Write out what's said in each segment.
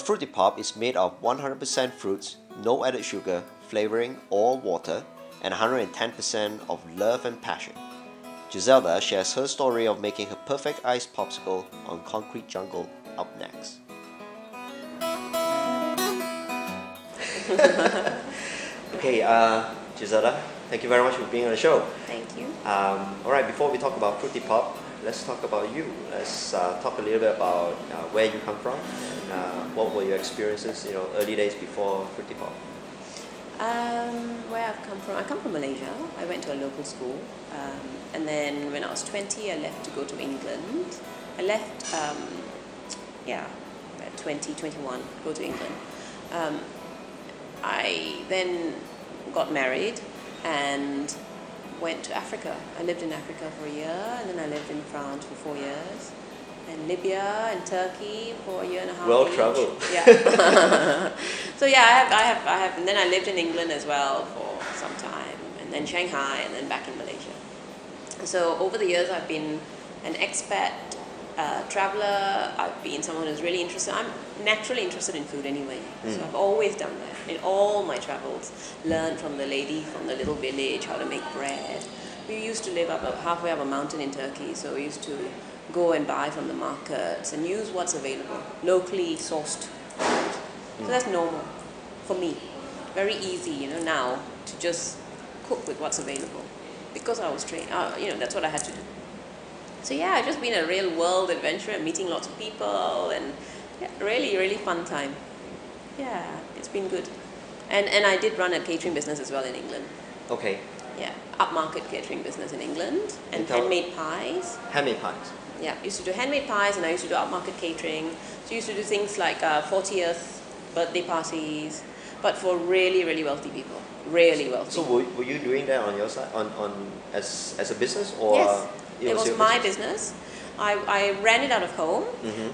Fru T Pop is made of 100% fruits, no added sugar, flavoring, or water, and 110% of love and passion. Giselda shares her story of making her perfect iced popsicle on ConcreteJungle up next. Okay, Giselda, thank you very much for being on the show. Thank you. Alright, before we talk about Fru T Pop, let's talk about you. Let's talk a little bit about where you come from and what were your experiences, early days before Fru T Pop. Where I've come from, I come from Malaysia. I went to a local school, and then when I was 20, I left to go to England. I left, at 20, 21, go to England. I then got married and went to Africa. I lived in Africa for a year, and then I lived in France for 4 years, and Libya and Turkey for a year and a half. Well traveled. Yeah. So yeah, I have, and then I lived in England as well for some time, and then Shanghai, and then back in Malaysia. So over the years, I've been an expat, traveler. I've been someone who's really interested. I'm naturally interested in food anyway, so I've always done that in all my travels. Learned from the lady from the little village how to make bread. We used to live up halfway up a mountain in Turkey, so we used to go and buy from the markets and use what's available, locally sourced food. So that's normal for me. Very easy, now to just cook with what's available because I was trained. That's what I had to do. So yeah, I've just been a real world adventurer, meeting lots of people, and really, really fun time. Yeah, it's been good. And I did run a catering business as well in England. Okay. Yeah, upmarket catering business in England, and handmade pies. Handmade pies? Yeah, I used to do handmade pies, and I used to do upmarket catering. So I used to do things like 40th birthday parties, but for really, really wealthy people. Really wealthy. So were you doing that on your side, as a business, or? Yes, it was my business. I ran it out of home.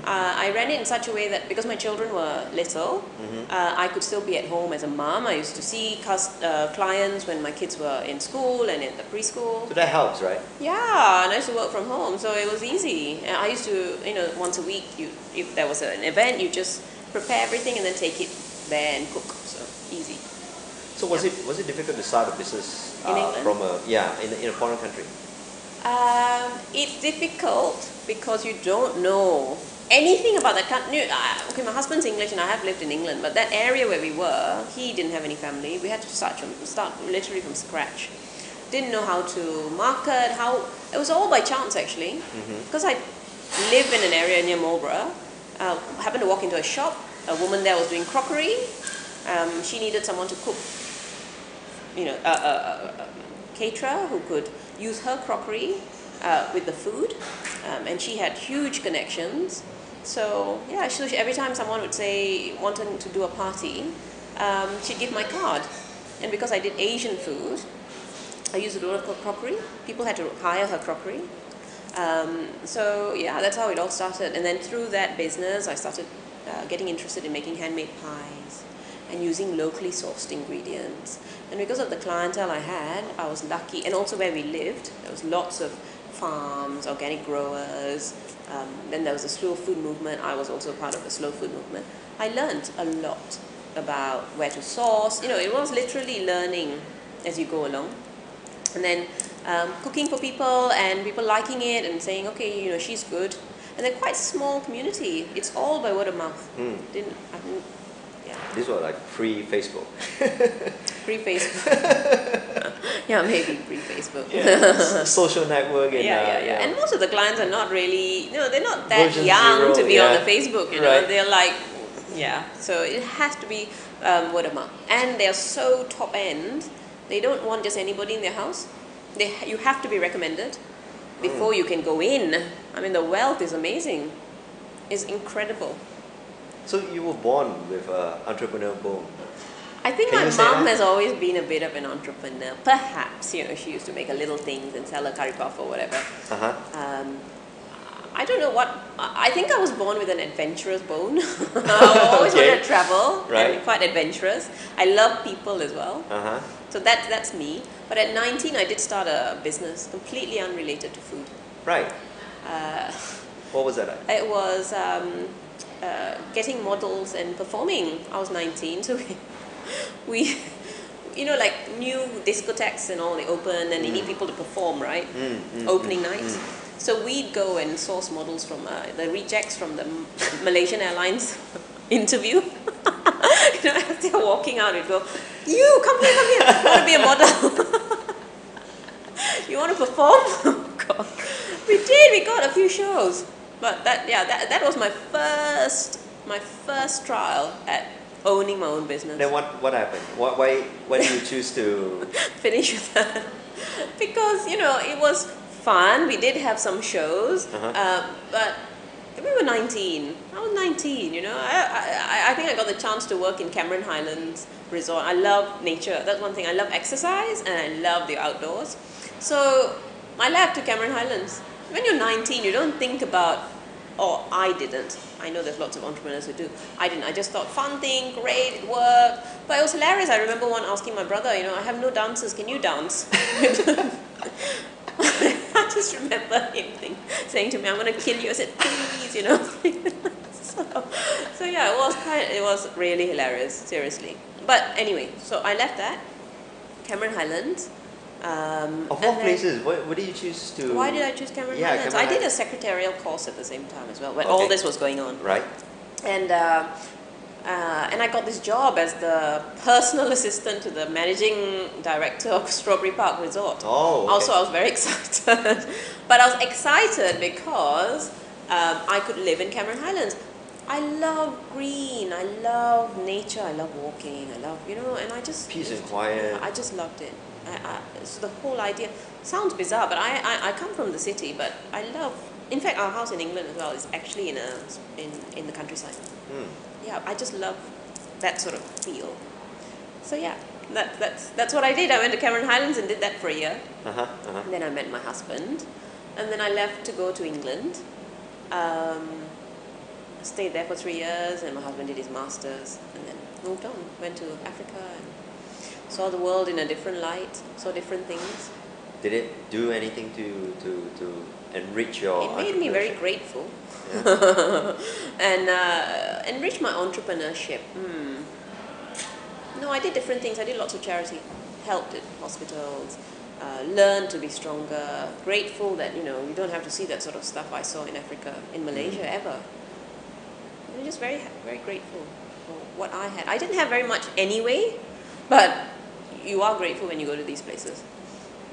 I ran it in such a way that because my children were little, I could still be at home as a mom. I used to see clients when my kids were in school and in the preschool. So that helps, right? Yeah, and I used to work from home, so it was easy. And I used to, once a week, if there was an event, you just prepare everything and then take it there and cook. So easy. So was it difficult to start a business in England? In a foreign country? It's difficult because you don't know anything about that country. Okay, my husband's English and I have lived in England, but that area where we were, he didn't have any family. We had to start literally from scratch. Didn't know how to market, it was all by chance actually. Because I live in an area near Marlborough, happened to walk into a shop, a woman there was doing crockery. She needed someone to cook, a caterer who could use her crockery with the food, and she had huge connections. So yeah, every time someone would say wanting to do a party, she'd give my card. And because I did Asian food, I used a lot of crockery. People had to hire her crockery. So yeah, that's how it all started. And then through that business, I started getting interested in making handmade pies and using locally sourced ingredients. And because of the clientele I had, I was lucky. And also where we lived, there was lots of farms, organic growers. Then there was the slow food movement. I was also part of the slow food movement. I learned a lot about where to source. It was literally learning as you go along. And then cooking for people and people liking it and saying, okay, she's good. And they're quite small community. It's all by word of mouth. These were like pre-Facebook. Pre-Facebook. Yeah, maybe pre-Facebook. Yeah, social network. And, yeah. And most of the clients are not really, they're not that Version young 0, to be on the Facebook, Right. They're like, so it has to be word of mouth. And they're so top end, they don't want just anybody in their house. You have to be recommended before you can go in. I mean, the wealth is amazing. It's incredible. So you were born with entrepreneur bone. I think my mom has always been a bit of an entrepreneur. Perhaps, she used to make a little things and sell a curry puff or whatever. I don't know what. I think I was born with an adventurous bone. I always wanted to travel and quite adventurous. I love people as well. So that's me. But at 19, I did start a business completely unrelated to food. Right. What was that like? It was getting models and performing. I was 19, so we you know, like new discotheques and all, they open and they need people to perform, right? Opening nights. So we'd go and source models from the rejects from the Malaysian Airlines interview. You know, as they're walking out, we'd go, "You come here, come here. You want to be a model? You want to perform?" Oh God, we did. We got a few shows, but that was my first trial at owning my own business. Then what happened? Why did you choose to finish with that? Because, you know, it was fun. We did have some shows, but we were 19. I was 19, you know. I think I got the chance to work in Cameron Highlands Resort. I love nature. That's one thing. I love exercise and I love the outdoors. So I left to Cameron Highlands. When you're 19, you don't think about, or I didn't. I know there's lots of entrepreneurs who do. I didn't. I just thought, fun thing, great, it worked. But it was hilarious. I remember one asking my brother, you know, I have no dancers, can you dance? I just remember him saying to me, I'm going to kill you. I said, please, you know. so yeah, it was really hilarious, seriously. But anyway, so I left that, Cameron Highlands. Of all places, what did you choose to... Why did I choose Cameron Highlands? I did a secretarial course at the same time as well, when all this was going on. Right. And I got this job as the personal assistant to the managing director of Strawberry Park Resort. Oh, okay. Also, I was very excited. But I was excited because I could live in Cameron Highlands. I love green, I love nature, I love walking, I love, you know, and I just... Peace and quiet. I just loved it. So the whole idea sounds bizarre, but I come from the city, but I love. In fact, our house in England as well is actually in the countryside. Yeah, I just love that sort of feel. So yeah, that's what I did. I went to Cameron Highlands and did that for a year. And then I met my husband, and then I left to go to England. Stayed there for 3 years, and my husband did his masters, and then moved on. Went to Africa and saw the world in a different light, saw different things. Did it do anything to enrich your It made me very grateful. Yeah. And enrich my entrepreneurship. No, I did different things. I did lots of charity. Helped at hospitals, learned to be stronger, grateful that, you know, you don't have to see that sort of stuff I saw in Africa, in Malaysia, ever. I'm just very, very grateful for what I had. I didn't have very much anyway, but you are grateful when you go to these places.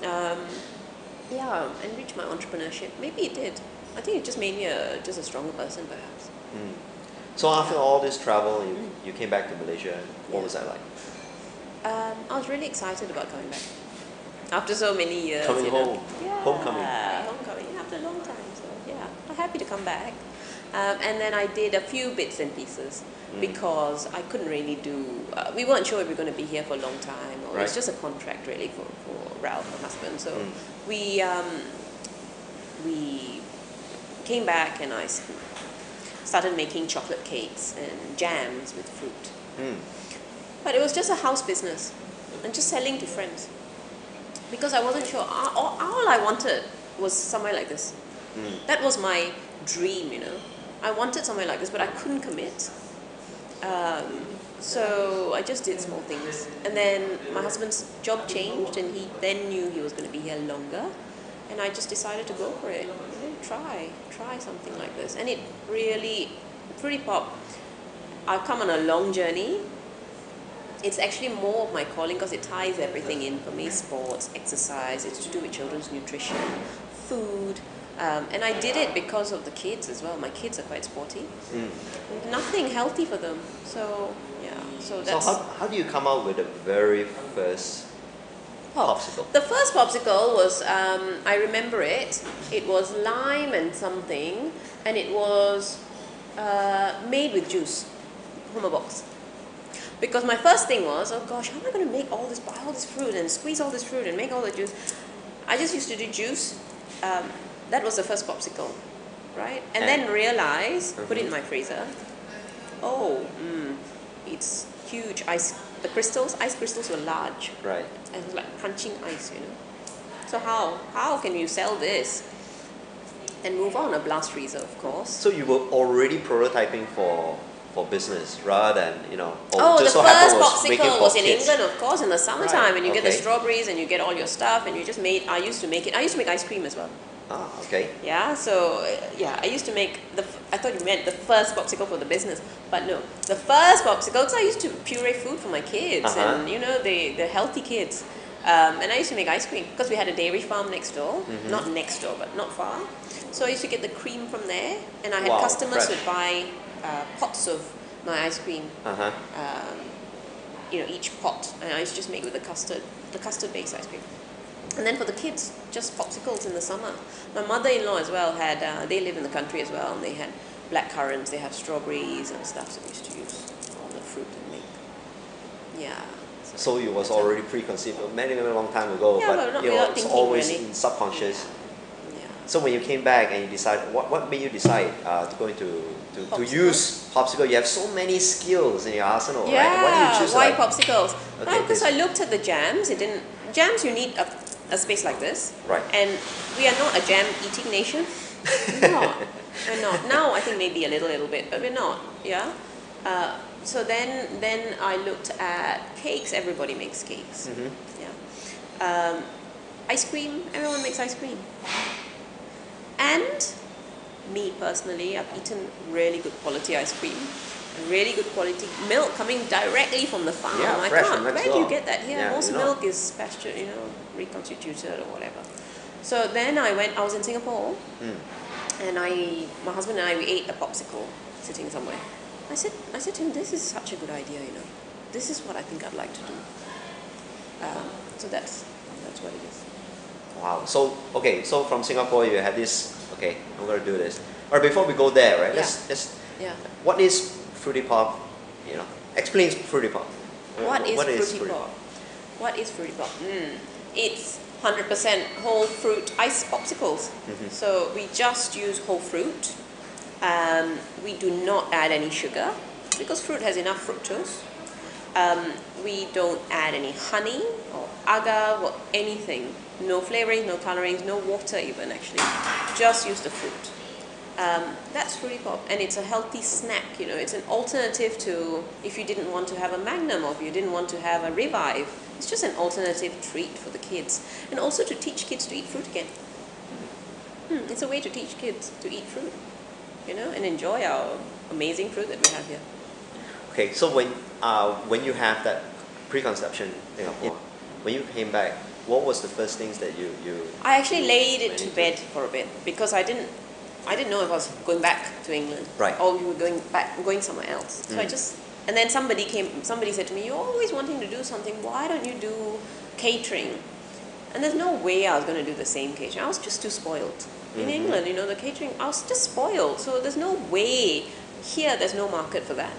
Yeah, enrich my entrepreneurship. Maybe it did. I think it just made me just a stronger person, perhaps. So after all this travel, you came back to Malaysia. What was that like? I was really excited about coming back. After so many years. Coming home. Yeah, Homecoming. Homecoming. After a long time. So yeah, I'm happy to come back. And then I did a few bits and pieces because I couldn't really do... we weren't sure if we were going to be here for a long time. Or it's just a contract really for Ralph, my husband. So we came back and I started making chocolate cakes and jams with fruit. But it was just a house business and just selling to friends. Because I wasn't sure. All I wanted was somewhere like this. That was my dream, you know. I wanted somewhere like this, but I couldn't commit. So I just did small things. And then my husband's job changed and he then knew he was going to be here longer. And I just decided to go for it. You know, try something like this. And it really, Fru T Pop, I've come on a long journey. It's actually more of my calling because it ties everything in for me. Sports, exercise, it's to do with children's nutrition, food. And I did it because of the kids as well. My kids are quite sporty. Nothing healthy for them. So, yeah. So that's... So how do you come out with the very first popsicle? The first popsicle was, I remember it. It was lime and something. And it was made with juice from a box. Because my first thing was, oh gosh, how am I going to make buy all this fruit and squeeze all this fruit and make all the juice? I just used to do juice. That was the first popsicle, right? And then realize, put it in my freezer. Oh, it's huge. Ice crystals were large. Right. And it was like crunching ice, you know. So how can you sell this? and move on. A blast freezer, of course. So you were already prototyping for business rather than, you know, Oh, the just so first happened was making popsicle was in kits. England, of course, in the summertime, Right, and you get the okay. strawberries and you get all your stuff, and you just made. I used to make it. I used to make ice cream as well. Ah, okay. Yeah, so yeah, I used to make I thought you meant the first popsicle for the business, but no, the first popsicle. Because I used to puree food for my kids, and you know they're healthy kids, and I used to make ice cream because we had a dairy farm next door, not next door, but not far. So I used to get the cream from there, and I had Wow, customers fresh. would buy pots of my ice cream. You know, each pot, and I used to just make with the custard-based ice cream. And then for the kids, just popsicles in the summer. My mother-in-law as well had, they live in the country as well, and they had black currants, they have strawberries and stuff, so we used to use all the fruit and make. Yeah. So it was already preconceived many long time ago, Yeah, but not you know, without it's thinking, always really. in subconscious. Yeah. So when you came back and you decided, what made you decide to go into to Popsicle? use popsicle? You have so many skills in your arsenal, right? Yeah, Why did you choose why like, popsicles? Okay, Because this- I looked at the jams, jams you need a space like this. Right. And we are not a jam eating nation. We're not. We're not. Now I think maybe a little bit, but we're not. Yeah. So then I looked at cakes. Everybody makes cakes. Yeah. Ice cream. Everyone makes ice cream. And me personally, I've eaten really good quality ice cream. Really good quality milk coming directly from the farm. Yeah, I fresh can't. from next Where do door. you get that here? Yeah, Most you know. milk is pasture, reconstituted or whatever. So then I was in Singapore, and my husband and I, we ate a popsicle sitting somewhere. I said to him, this is such a good idea, you know. This is what I think I'd like to do. So that's what it is. Wow. So okay. So from Singapore, you had this. Okay, I'm gonna do this. All right. Before we go there, right? Let's. Yeah. What is Fru T Pop? You know, explain Fru T Pop. What is Fru T Fru T Pop? What is Fru T Pop? It's 100% whole fruit ice popsicles. So we just use whole fruit. We do not add any sugar because fruit has enough fructose. We don't add any honey or agar or anything. No flavorings, no colorings, no water even actually. Just use the fruit. That's Fru T Pop, and it's a healthy snack. You know, it's an alternative to if you didn't want to have a Magnum or if you didn't want to have a Revive. It's just an alternative treat for the kids, and also to teach kids to eat fruit again. It's a way to teach kids to eat fruit, you know, and enjoy our amazing fruit that we have here. Okay, so when you have that preconception, you know, when you came back, what was the first things that you? I actually laid it went to into? bed for a bit because I didn't know if I was going back to England, Right. or we were going somewhere else. So and then somebody said to me, "You're always wanting to do something. Why don't you do catering?" And there's no way I was going to do the same catering. I was just too spoiled. In England, you know, the catering, I was just spoiled. So there's no way. Here, there's no market for that.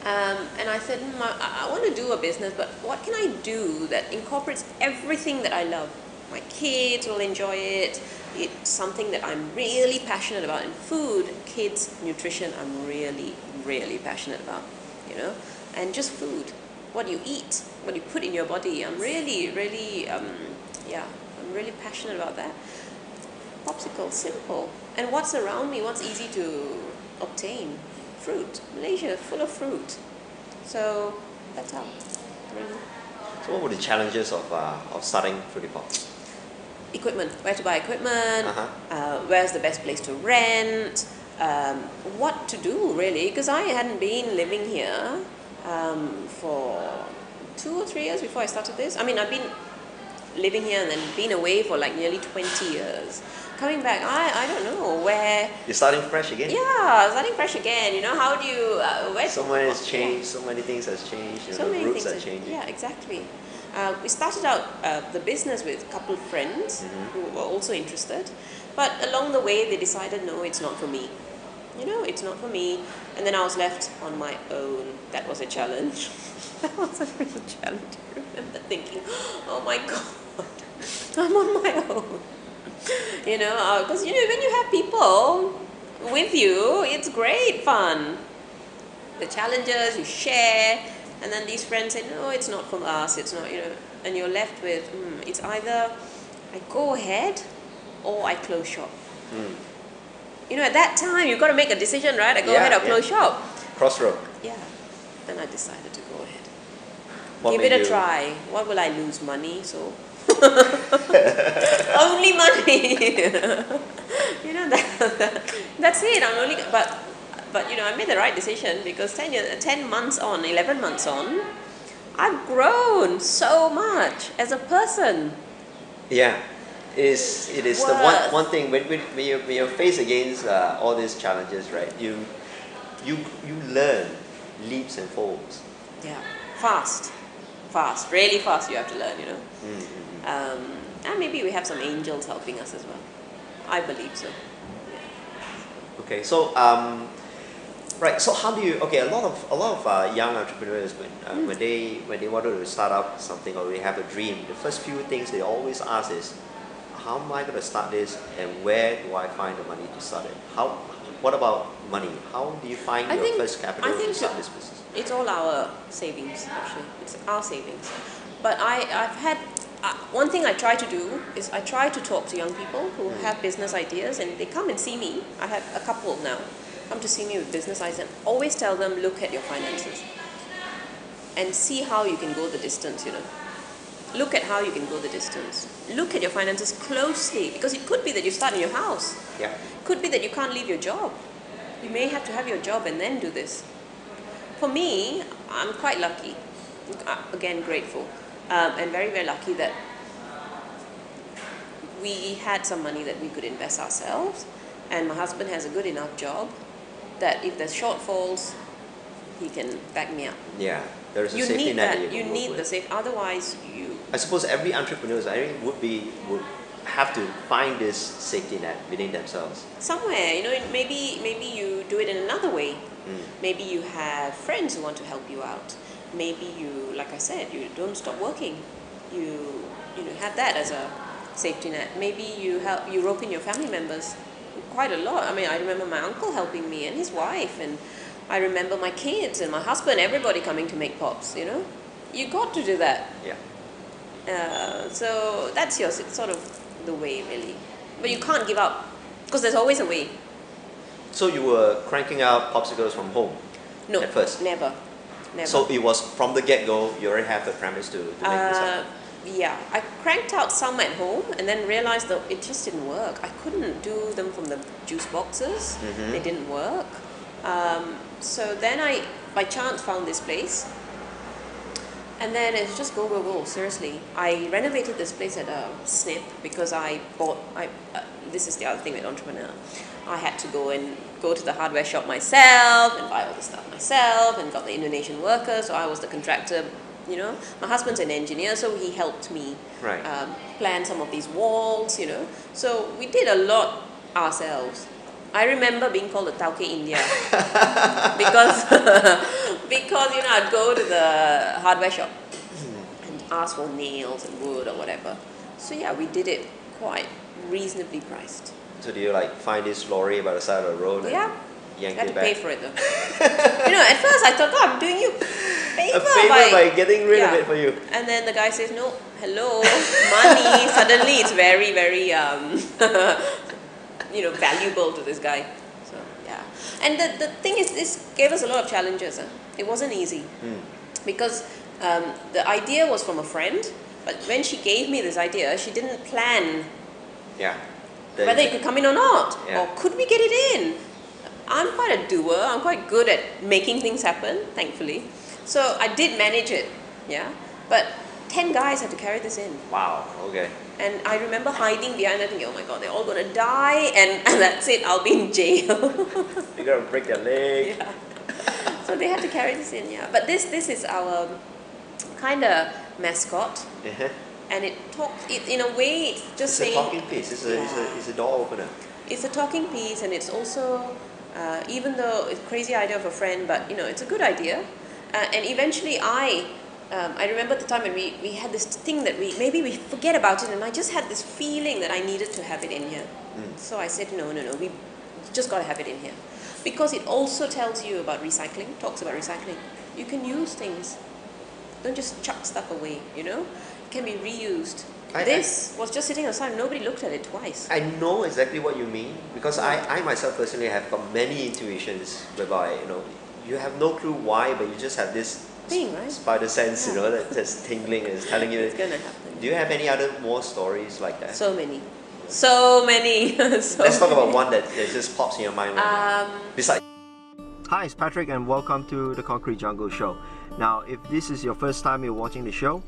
And I said, I want to do a business, but what can I do that incorporates everything that I love? My kids will enjoy it. It's something that I'm really passionate about. In food, kids, nutrition, I'm really, really passionate about, you know. And just food, what you eat, what you put in your body. I'm really, really, I'm really passionate about that. Popsicle, simple. And what's around me, what's easy to obtain? Fruit. Malaysia, full of fruit. So that's how. Really. So what were the challenges of starting Fru T Pop? Equipment. Where to buy equipment? Where's the best place to rent? What to do really? Because I hadn't been living here for 2 or 3 years before I started this. I mean, I've been living here and then been away for like nearly 20 years. Coming back, I don't know where. You're starting fresh again. Yeah, starting fresh again. You know, how do you? So much has changed. So many things has changed. You know, So the many roots things. are changing. Yeah, exactly. We started out the business with a couple of friends who were also interested, but along the way they decided, no, it's not for me. You know, it's not for me. And then I was left on my own. That was a challenge. That was a real challenge. I remember thinking, oh my God, I'm on my own. You know, because you know, when you have people with you, it's great fun. The challenges you share, and then these friends say, no, it's not from us. It's not, you know, and you're left with, it's either I go ahead or I close shop. You know, at that time, you've got to make a decision, right? I go ahead or close shop. Crossroad. Yeah. Then I decided to go ahead. What Give made it a you- try. What will I lose? Money, so. Only money. You know, that's it. I'm only, but you know, I made the right decision because 10 months on, 11 months on, I've grown so much as a person. Yeah, it is the one thing when you're faced against all these challenges, right? You learn leaps and folds. Yeah, fast, really fast. You have to learn, you know. And maybe we have some angels helping us as well. I believe so. Yeah. Okay, so right. So how do you? Okay, a lot of young entrepreneurs when they wanted to start up something or they have a dream, the first few things they always ask is, how am I going to start this, and where do I find the money to start it? What about money? How do you find your first capital to start this business? It's all our savings, actually. It's our savings. But I've had one thing I try to do is I try to talk to young people who have business ideas, and they come and see me. I have a couple now come to see me with business ideas, and always tell them, look at your finances and see how you can go the distance, you know. Look at how you can go the distance. Look at your finances closely, because it could be that you start in your house. Yeah. Could be that you can't leave your job. You may have to have your job and then do this. For me, I'm quite lucky. Again, grateful. And very, very lucky that we had some money that we could invest ourselves. And my husband has a good enough job that if there's shortfalls, he can back me up. Yeah, there's a You safety need net that. that You need the safe. Otherwise, I suppose every entrepreneur, I think, would have to find this safety net within themselves. somewhere, you know, maybe you do it in another way. Maybe you have friends who want to help you out. Maybe you, like I said, you don't stop working. You know, have that as a safety net. Maybe you rope in your family members quite a lot. I mean, I remember my uncle helping me and his wife, and I remember my kids and my husband, everybody coming to make pops, you know. You got to do that. Yeah. So that's your sort of the way, really. But you can't give up, because there's always a way. So you were cranking out popsicles from home? No, at first? Never. So it was from the get-go, you already have the premise to make this happen? Yeah, I cranked out some at home and then realized that it just didn't work. I couldn't do them from the juice boxes. They didn't work. So then I, by chance, found this place. And then it's just go, seriously. I renovated this place at a snip because this is the other thing with entrepreneur. I had to go to the hardware shop myself and buy all the stuff myself and got the Indonesian workers, so I was the contractor, you know. My husband's an engineer, so he helped me plan some of these walls, you know. So we did a lot ourselves. I remember being called the Tauke India because you know, I'd go to the hardware shop and ask for nails and wood or whatever. So yeah, we did it quite reasonably priced. So do you like find this lorry by the side of the road and yank I had it to back? pay for it though. You know, at first I thought, I'm doing you A favor by getting rid of it for you. And then the guy says, no, hello, money. Suddenly it's very, very you know, valuable to this guy. So yeah. And the thing is, this gave us a lot of challenges. It wasn't easy because the idea was from a friend, but when she gave me this idea, she didn't plan whether it could come in or not, or could we get it in. I'm quite a doer. I'm quite good at making things happen, thankfully. So I did manage it, but 10 guys had to carry this in. Wow, okay. And I remember hiding behind it thinking, oh my god, they're all going to die, and that's it, I'll be in jail. You're going to break their leg. Yeah. So they had to carry this in, But this is our kind of mascot. And it in a way, it's just saying... It's a talking piece, it's a door opener. It's a talking piece, and it's also, even though it's a crazy idea of a friend, but you know, it's a good idea. And eventually I remember the time when we had this thing that maybe we forget about it, and I just had this feeling that I needed to have it in here. So I said, no, we just got to have it in here. Because it also tells you about recycling, talks about recycling. You can use things. Don't just chuck stuff away, you know? It can be reused. This was just sitting aside. Nobody looked at it twice. I know exactly what you mean because I myself personally have got many intuitions whereby you have no clue why, but you just have this thing, right? Spider sense, that's tingling and is telling you it's gonna happen. Do you have any other more stories like that? So many. So many. Let's talk about one that just pops in your mind right now. Besides. Hi, it's Patrick and welcome to the Concrete Jungle show. Now, if this is your first time you're watching the show,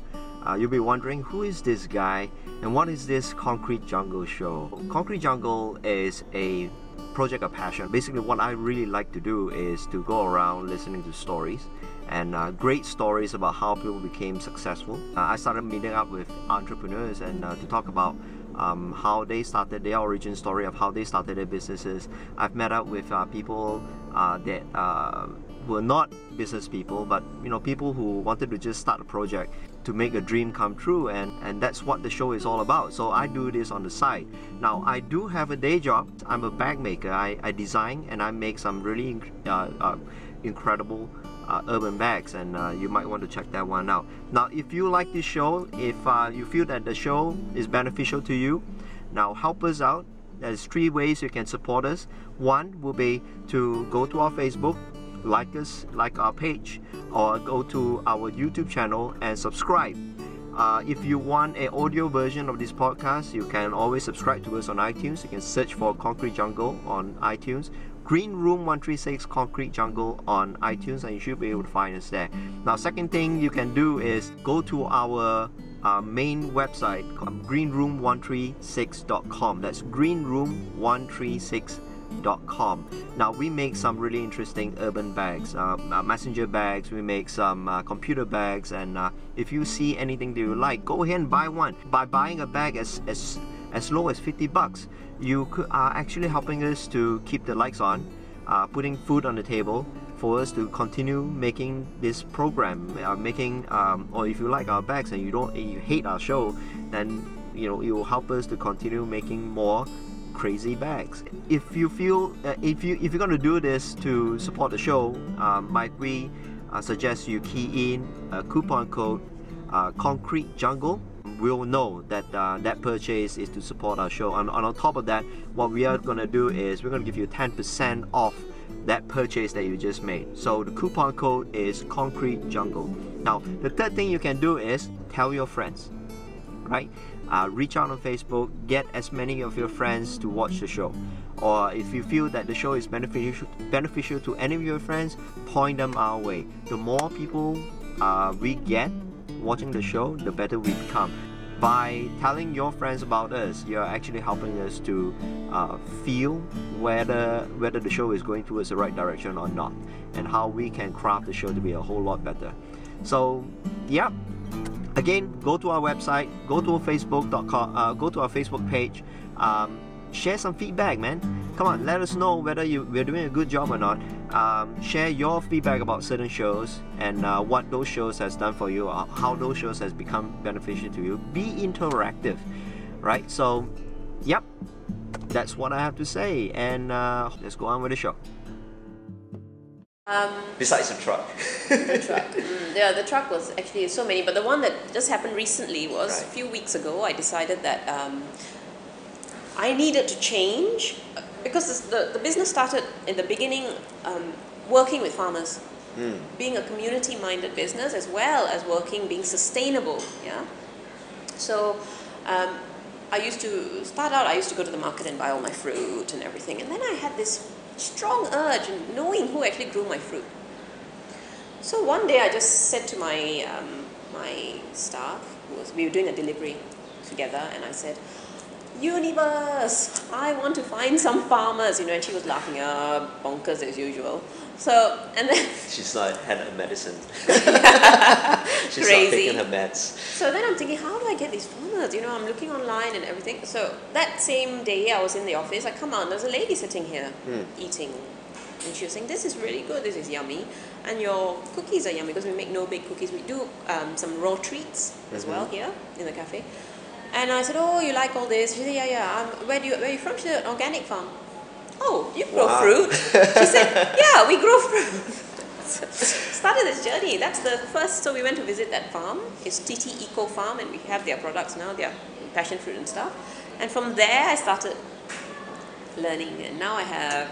you'll be wondering who is this guy and what is this Concrete Jungle show? Concrete Jungle is a project of passion. Basically, what I really like to do is to go around listening to stories and great stories about how people became successful. I started meeting up with entrepreneurs and to talk about how they started, their origin story of how they started their businesses. I've met up with people that were not business people, but people who wanted to just start a project to make a dream come true, and that's what the show is all about. So I do this on the side. Now I do have a day job. I'm a bag maker. I design and I make some really incredible urban bags, and you might want to check that one out. Now if you like this show, if you feel that the show is beneficial to you, now help us out. There's 3 ways you can support us. One will be to go to our Facebook, like our page, or go to our YouTube channel and subscribe. If you want an audio version of this podcast, you can always subscribe to us on iTunes. You can search for Concrete Jungle on iTunes, Green Room 136 Concrete Jungle on iTunes, and you should be able to find us there. Now, second thing you can do is go to our main website, greenroom136.com. That's greenroom136.com. Now we make some really interesting urban bags, messenger bags. We make some computer bags, and if you see anything that you like, go ahead and buy one. By buying a bag as low as $50, you are actually helping us to keep the lights on, putting food on the table for us to continue making this program, or if you like our bags and you hate our show, then it will help us to continue making more crazy bags. If you feel if you're going to do this to support the show, might we suggest you key in a coupon code ConcreteJungle. We'll know that that purchase is to support our show, and on top of that, what we are going to do is we're going to give you 10% off that purchase that you just made. So the coupon code is ConcreteJungle. Now the third thing you can do is tell your friends, right? Reach out on Facebook, get as many of your friends to watch the show, or if you feel that the show is beneficial to any of your friends, point them our way. The more people we get watching the show, the better we become. By telling your friends about us, you're actually helping us to feel whether the show is going towards the right direction or not, and how we can craft the show to be a whole lot better. So yeah, again, go to our website, go to our Facebook.com, go to our Facebook page, share some feedback, man. Come on, let us know whether we're doing a good job or not. Share your feedback about certain shows and what those shows has done for you, or how those shows has become beneficial to you. Be interactive, right? So, yep, that's what I have to say, and let's go on with the show. Besides the truck. The truck. Yeah, the truck was actually so many, but the one that just happened recently was a few weeks ago. I decided that I needed to change, because the business started in the beginning working with farmers, being a community-minded business as well as being sustainable. Yeah. So I used to go to the market and buy all my fruit and everything, and then I had this strong urge in knowing who actually grew my fruit. So one day I just said to my my staff, we were doing a delivery together, and I said, "Universe, I want to find some farmers," and she was laughing, bonkers as usual. So, and then she's not had a medicine. She's crazy. not taking her meds. So then I'm thinking, how do I get these farmers? I'm looking online and everything. So that same day I was in the office, I come out, there's a lady sitting here eating, and she was saying, "This is really good, this is yummy, and your cookies are yummy," because we make no-bake cookies. We do some raw treats as well here in the cafe. And I said, "Oh, you like all this?" She said, "Yeah. Where are you from?" She said, "An organic farm." "Oh, you grow fruit?" She said, "Yeah, we grow fruit." started this journey. That's the first. So we went to visit that farm. It's TT Eco Farm, and we have their products now. Their passion fruit and stuff. And from there, I started learning, and now I have.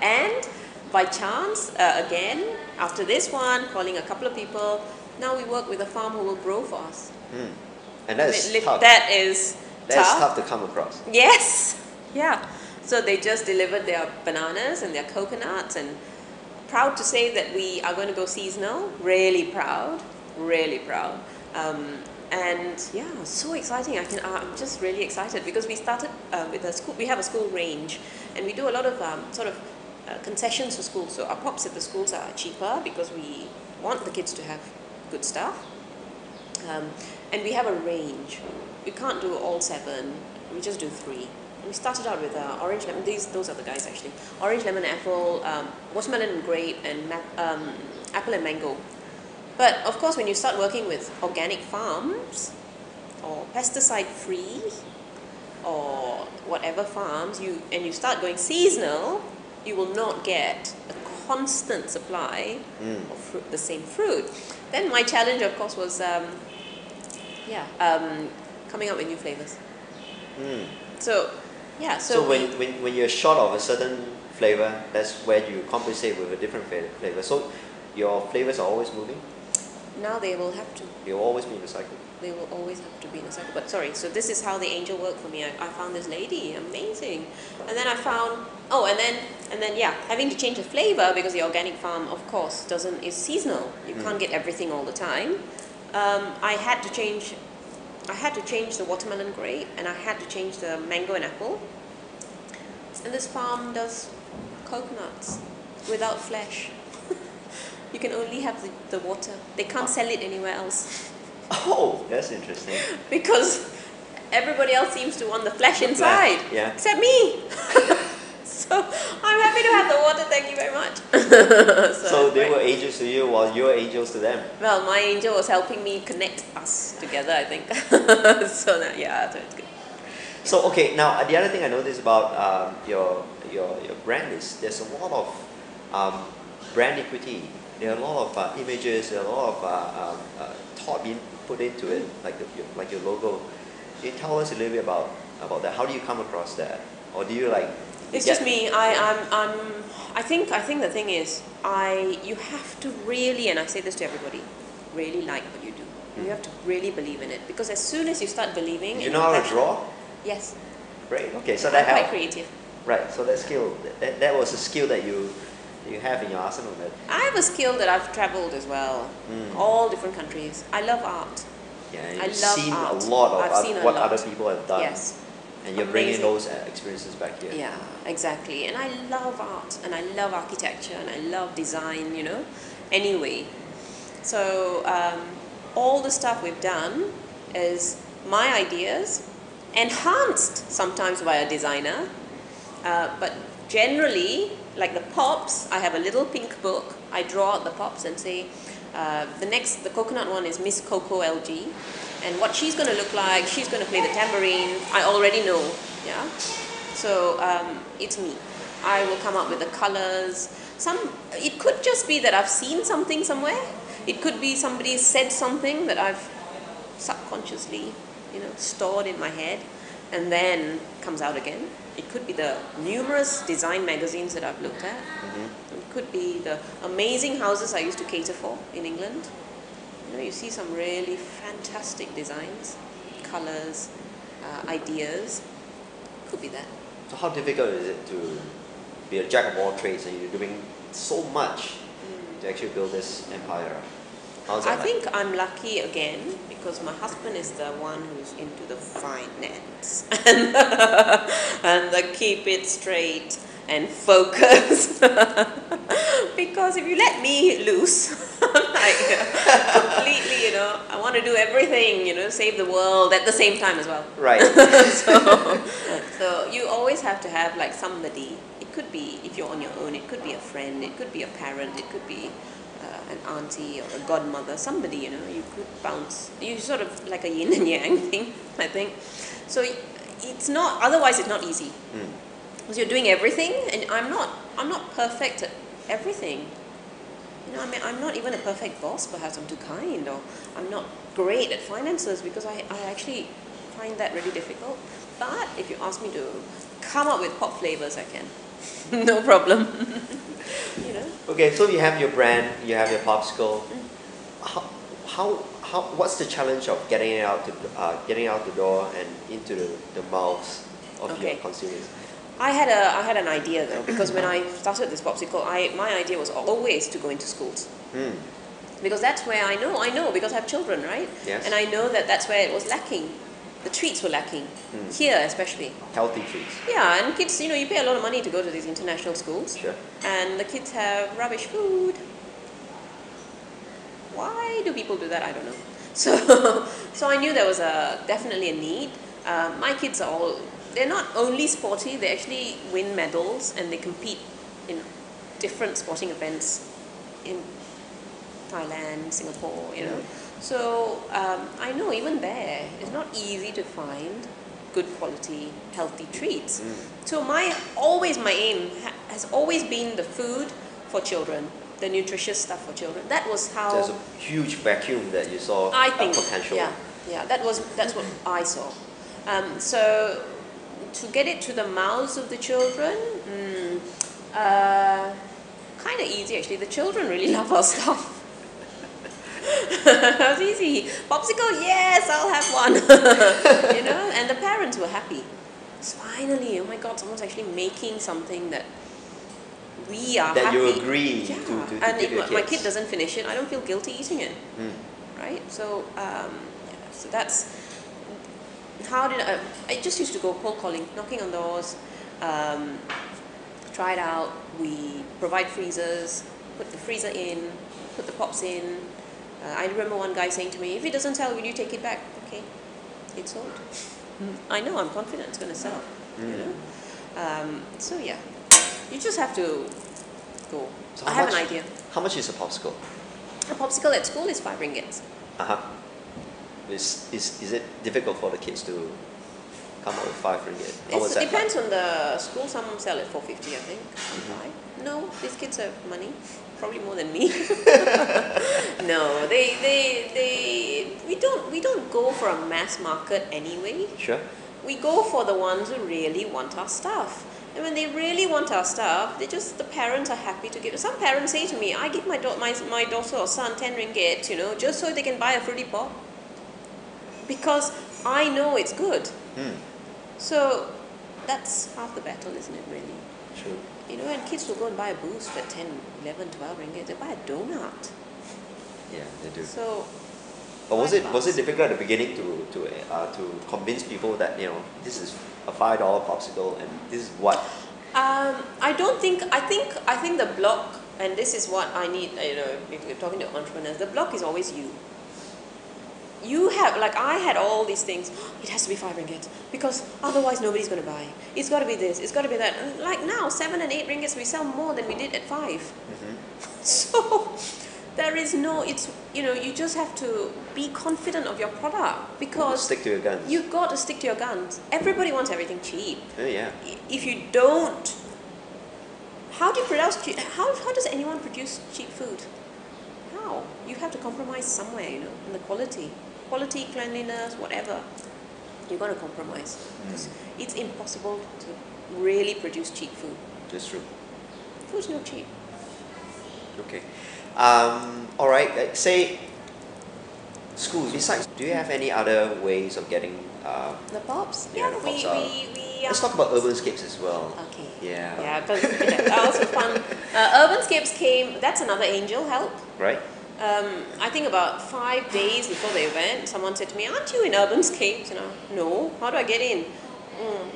And by chance, again, after this one, calling a couple of people. Now we work with a farm who will grow for us. And that's tough. That is tough to come across. Yes. Yeah. So they just delivered their bananas and their coconuts, and proud to say that we are going to go seasonal. Really proud. Really proud. And yeah, so exciting. I'm just really excited because we started with a school. We have a school range, and we do a lot of concessions for schools. So our pops at the schools are cheaper because we want the kids to have good stuff. And we have a range. We can't do all 7. We just do 3. We started out with orange lemon. Those are the guys actually. Orange, lemon, apple, watermelon and grape, and apple and mango. But of course, when you start working with organic farms or pesticide-free or whatever farms, you start going seasonal, you will not get a constant supply of the same fruit. Then my challenge, of course, was coming up with new flavors. So when you're short of a certain flavor, that's where you compensate with a different flavor. So your flavors are always moving? Now they will have to. They will always be in a cycle? They will always have to be in a cycle. But sorry, so this is how the angel worked for me. I found this lady, amazing. And then I found, having to change the flavor because the organic farm, of course, is seasonal. You can't get everything all the time. I had to change the watermelon grape, and I had to change the mango and apple. And this farm does coconuts without flesh. You can only have the water. They can't sell it anywhere else. Oh, that's interesting. Because everybody else seems to want the flesh inside, except me. So I'm happy to have the water, thank you very much. So they were angels to you while you were angels to them? Well, my angel was helping me connect us together, I think. So it's good. So okay, now the other thing I noticed about your brand is there's a lot of brand equity. There are a lot of images, there are a lot of thought being put into it, like your logo. Can you tell us a little bit about that? How do you come across that, or do you like? It's just me. I think the thing is, you have to really, and I say this to everybody, really like what you do. You have to really believe in it, because as soon as you start believing, you know how to draw? Yes. Great. Okay, so that helped. Quite creative. Right. So that skill, that was a skill that you have in your arsenal. I have a skill that I've travelled as well, all different countries. I love art. Yeah, you've seen a lot of what other people have done. Yes. And you're bringing those experiences back here. Yeah, exactly. And I love art, and I love architecture, and I love design, Anyway, so all the stuff we've done is my ideas, enhanced sometimes by a designer, but generally, like the pops, I have a little pink book. I draw out the pops and say, the coconut one is Miss Coco LG. And what she's going to look like, she's going to play the tambourine. I already know, yeah. So it's me. I will come up with the colors. It could just be that I've seen something somewhere. It could be somebody said something that I've subconsciously, stored in my head, and then comes out again. It could be the numerous design magazines that I've looked at. It could be the amazing houses I used to cater for in England. You see some really fantastic designs, colors, ideas. Could be that. So how difficult is it to be a jack of all trades and you're doing so much to actually build this empire? How's that I think I'm lucky again because my husband is the one who's into the finance and the keep it straight and focus. Because if you let me loose, completely, I want to do everything, save the world at the same time as well. Right. So you always have to have like somebody. It could be, if you're on your own, it could be a friend, it could be a parent, it could be an auntie or a godmother, somebody, you could bounce. You sort of like a yin and yang thing, I think. So it's not, otherwise it's not easy. Because you're doing everything, and I'm not perfect at everything. You know, I mean, I'm not even a perfect boss, perhaps I'm too kind, or I'm not great at finances, because I actually find that really difficult. But if you ask me to come up with pop flavors, I can. No problem. You know? Okay, so you have your brand, you have your popsicle. What's the challenge of getting it out the door and into the mouths of your consumers? I had an idea though, because when I started this popsicle, my idea was always to go into schools. Because that's where I know because I have children, right? Yes. And I know that that's where it was lacking. The treats were lacking, here especially. Healthy treats. Yeah, and kids, you know, you pay a lot of money to go to these international schools. Sure. And the kids have rubbish food. Why do people do that? I don't know. So I knew there was definitely a need. My kids are they're not only sporty, they actually win medals and they compete in different sporting events in Thailand, Singapore, you know. So I know even there, it's not easy to find good quality, healthy treats. So my aim has always been the food for children, the nutritious stuff for children. That was how... There's a huge vacuum that you saw, I think, potential. Yeah, that's what I saw. So to get it to the mouths of the children, kind of easy actually. The children really love our stuff. It was easy. Popsicle, yes, I'll have one. You know, and the parents were happy. So finally, oh my God, someone's actually making something that we are that happy. you agree to and give if your my kids. kid doesn't finish it, I don't feel guilty eating it. Right? So, so that's how did I just used to go cold calling, knocking on doors, try it out. We provide freezers, put the freezer in, put the pops in. I remember one guy saying to me, if it doesn't sell, will you take it back? Okay, it's sold. I know, I'm confident it's going to sell. You know? So yeah, you just have to go. So I have an idea. How much is a popsicle? A popsicle at school is 5 ringgits. Is it difficult for the kids to come up with 5 ringgit? It depends on the school. Some sell at 4.50, I think. No, these kids have money, probably more than me. No, we don't go for a mass market anyway. Sure. We go for the ones who really want our stuff. And when they really want our stuff, the parents are happy to give. Some parents say to me, I give my daughter or son 10 ringgit, you know, just so they can buy a Fru T Pop. Because I know it's good. So that's half the battle, isn't it, really? True. You know, and kids will go and buy a Boost at 10, 11, 12 ringgit. They buy a donut. Yeah, they do. So, but was it difficult at the beginning to convince people that, you know, this is a $5 popsicle and this is what? I don't think. I think the block, and this is what I need. You know, if you're talking to entrepreneurs, the block is always you. You have, like I had all these things, it has to be 5 ringgit because otherwise nobody's going to buy. It's got to be this, it's got to be that. And like now, 7 and 8 ringgits, we sell more than we did at 5. So there is no, you know, you just have to be confident of your product because stick to your guns. You've got to stick to your guns. Everybody wants everything cheap. Yeah. If you don't, how do you produce cheap? How does anyone produce cheap food? How? You have to compromise somewhere, you know, in the quality, cleanliness, whatever. You're going to compromise. It's impossible to really produce cheap food. That's true. Food's not cheap. Okay. All right. Say schools. Besides, do you have any other ways of getting the pops? Yeah, the pops out. Let's talk about Urbanscapes as well. Okay. Yeah. Yeah, because that was fun. Urbanscapes came. That's another angel help. Right. I think about 5 days before the event, someone said to me, "Aren't you in Urbanscapes?" You know, no. How do I get in?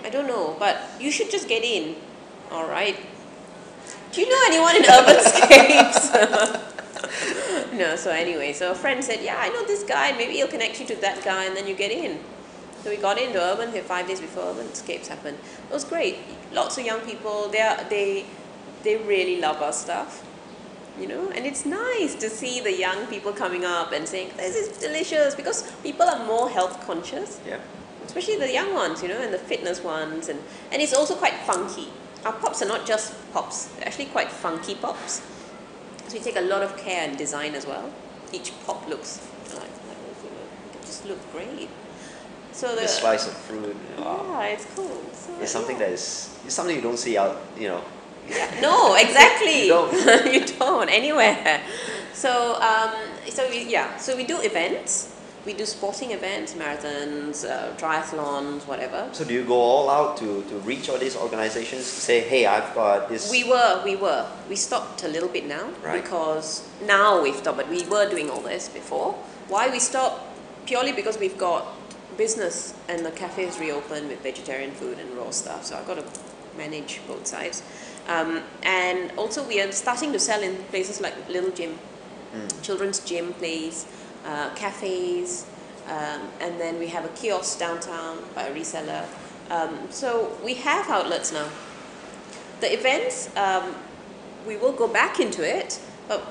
I don't know, but you should just get in. All right. Do you know anyone in Urbanscapes? No. So anyway, so a friend said, "Yeah, I know this guy. Maybe he'll connect you to that guy, and then you get in." So we got into Urban here 5 days before Urbanscapes happened. It was great. Lots of young people. They really love our stuff. You know, and it's nice to see the young people coming up and saying, "This is delicious," because people are more health conscious. Yeah. Especially the young ones, you know, and the fitness ones, and it's also quite funky. Our pops are not just pops; they're actually quite funky pops. So we take a lot of care and design as well. Each pop looks like it just looks great. So The slice of fruit. Wow. yeah, it's cool. So, It's something that is, it's something you don't see out, you know. yeah, no, exactly. You don't. You don't anywhere. So so we do events. We do sporting events, marathons, triathlons, whatever. So do you go all out to reach all these organizations to say, hey, I've got this? We were. We stopped a little bit now, Right. because now we've stopped, but we were doing all this before. Why we stopped? Purely because we've got business and the cafes reopened with vegetarian food and raw stuff, so I've got to manage both sides. And also we are starting to sell in places like Little Gym, children's gym place, cafes, and then we have a kiosk downtown by a reseller. So we have outlets now. The events, we will go back into it, but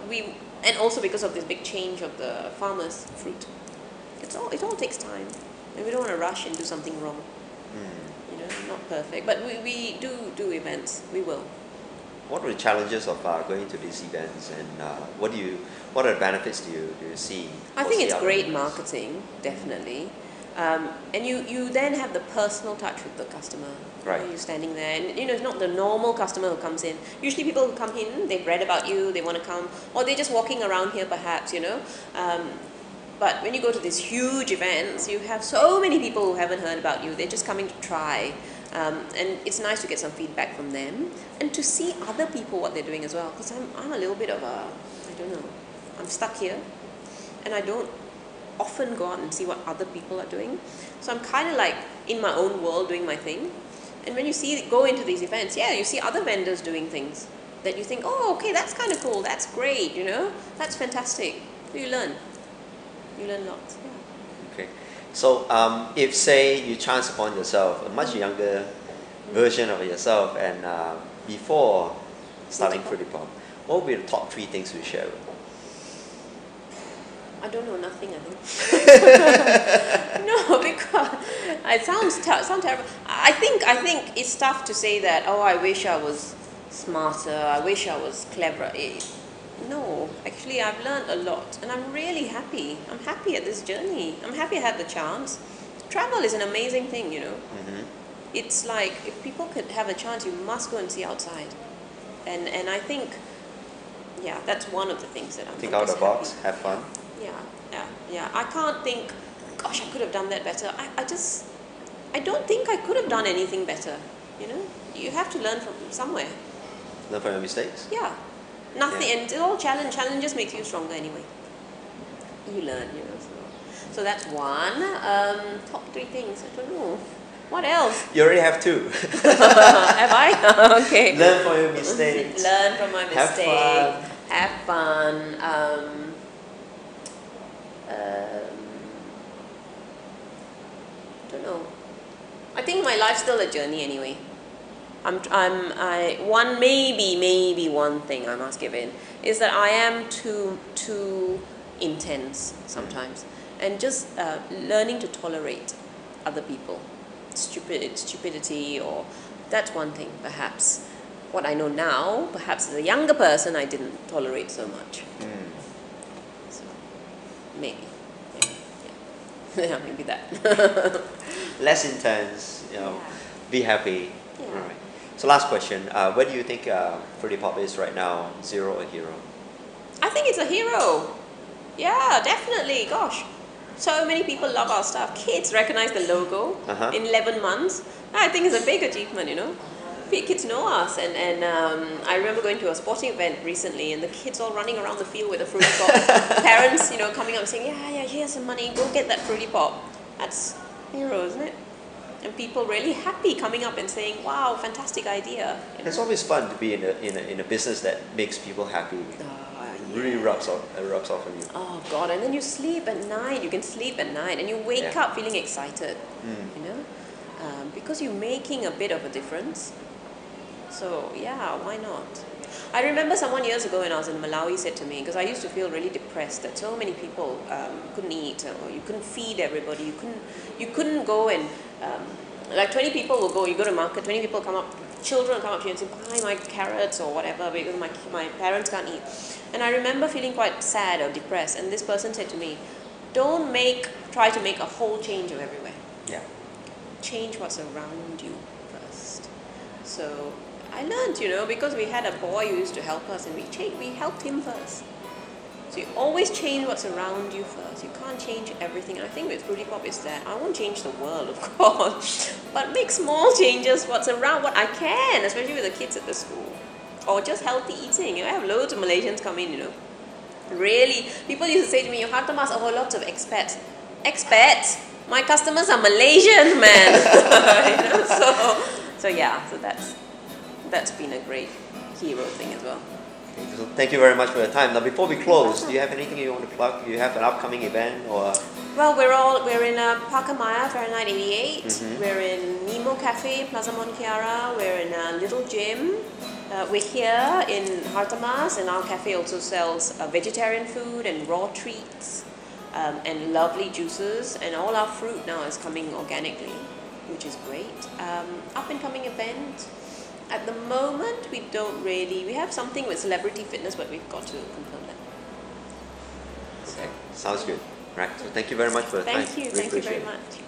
and also because of this big change of the farmers' fruit. It all takes time, and we don't want to rush and do something wrong. You know, not perfect, but we do events. We will. What are the challenges of going to these events, and what are the benefits do you see? I think it's great marketing. marketing, definitely. And you then have the personal touch with the customer. Right. You're standing there, and it's not the normal customer who comes in. Usually people who come in, they've read about you, they want to come, or they're just walking around here perhaps, But when you go to these huge events, you have so many people who haven't heard about you. They're just coming to try. And it's nice to get some feedback from them and to see other people what they're doing as well. Because I'm a little bit of I don't know, I'm stuck here and I don't often go out and see what other people are doing. So I'm kind of like in my own world doing my thing. And when you go into these events, you see other vendors doing things that you think, oh, okay, that's kind of cool, that's great, that's fantastic. So you learn lots. Yeah. Okay. So if say you chance upon yourself a much younger version of yourself, and before starting Fru T Pop, what would be the top 3 things you share with? I don't know, nothing, I think. No, because it sounds terrible. I think it's tough to say that, oh, I wish I was smarter, I wish I was clever. No, actually I've learned a lot and I'm really happy. I'm happy at this journey. I'm happy I had the chance. Travel is an amazing thing, It's like, if people could have a chance, you must go and see outside. And I think, that's one of the things that I'm Think out of the box, have fun. Yeah. I can't think, gosh, I could have done that better. I don't think I could have done anything better, You have to learn from somewhere. Learn from your mistakes? Yeah. Nothing, and it's all challenges makes you stronger anyway. You learn, So that's one. Top 3 things, I don't know. What else? You already have 2. Have I? Okay. Learn from your mistakes. Learn from my mistake. Have fun. I don't know. I think my life's still a journey anyway. Maybe one thing I must give in is that I am too intense sometimes, and just learning to tolerate other people, stupidity, or that's one thing perhaps. What I know now, perhaps as a younger person, I didn't tolerate so much. So maybe, yeah, maybe that. Less intense, Be happy. Yeah. All right. So last question, where do you think Fru T Pop is right now? 0 or hero? I think it's a hero. Yeah, definitely. Gosh, so many people love our stuff. Kids recognize the logo in 11 months. I think it's a big achievement, Kids know us, and I remember going to a sporting event recently, and the kids all running around the field with a Fru T Pop. Parents, coming up and saying, yeah, here's some money, go get that Fru T Pop. That's hero, isn't it? And people really happy coming up and saying, wow, fantastic idea. It's always fun to be in a business that makes people happy. Really rubs off on you. Oh God! And then you sleep at night. You can sleep at night, and you wake up feeling excited. Because you're making a bit of a difference. So why not? I remember someone years ago when I was in Malawi said to me, because I used to feel really depressed that so many people couldn't eat, or you couldn't feed everybody. You couldn't go and like 20 people will go. You go to market, 20 people come up children come up to you and say, buy my carrots or whatever because my parents can't eat. And I remember feeling quite sad or depressed, and this person said to me, don't try to make a whole change of everywhere. Yeah. Change what's around you first. So I learned, because we had a boy who used to help us, and we helped him first. So you always change what's around you first. You can't change everything. I think with Fru T Pop is that I won't change the world, of course, but make small changes what's around, what I can, especially with the kids at the school. Or just healthy eating. I have loads of Malaysians come in, Really, people used to say to me, Hartamas, oh, lots of expats. Expats? My customers are Malaysians, man. So that's been a great hero thing as well. Okay, so thank you very much for your time. Now, before we close, do you have anything you want to plug? Do you have an upcoming event or? Well, we're in Pakamaya, Fahrenheit 88. We're in Nemo Cafe, Plaza Monkiara. We're in a little gym. We're here in Hartamas, and our cafe also sells vegetarian food and raw treats and lovely juices. And all our fruit now is coming organically, which is great. Up and coming event. At the moment, we have something with celebrity fitness, but we've got to confirm that. Okay, sounds good. Right, so thank you very much for the time. Thank you very much.